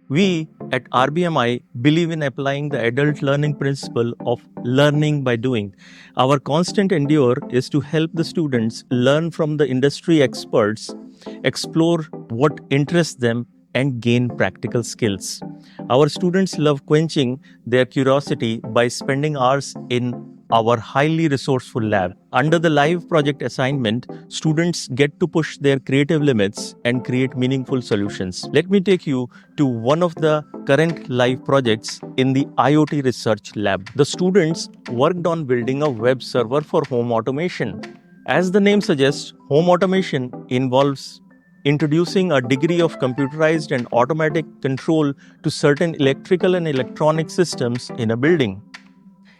We at RBMI believe in applying the adult learning principle of learning by doing. Our constant endeavor is to help the students learn from the industry experts, explore what interests them, and gain practical skills. Our students love quenching their curiosity by spending hours in our highly resourceful lab. Under the live project assignment, students get to push their creative limits and create meaningful solutions. Let me take you to one of the current live projects in the IoT research lab. The students worked on building a web server for home automation. As the name suggests, home automation involves introducing a degree of computerized and automatic control to certain electrical and electronic systems in a building.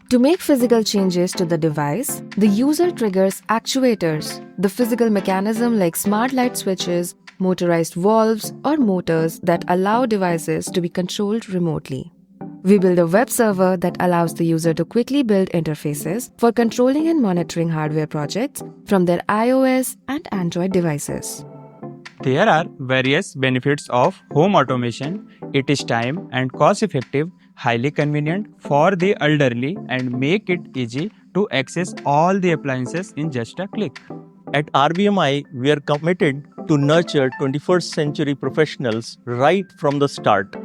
To make physical changes to the device, the user triggers actuators, the physical mechanism like smart light switches, motorized valves, or motors that allow devices to be controlled remotely. We build a web server that allows the user to quickly build interfaces for controlling and monitoring hardware projects from their iOS and Android devices. There are various benefits of home automation. It is time and cost effective, highly convenient for the elderly, and make it easy to access all the appliances in just a click. At RBMI, we are committed to nurture 21st century professionals right from the start.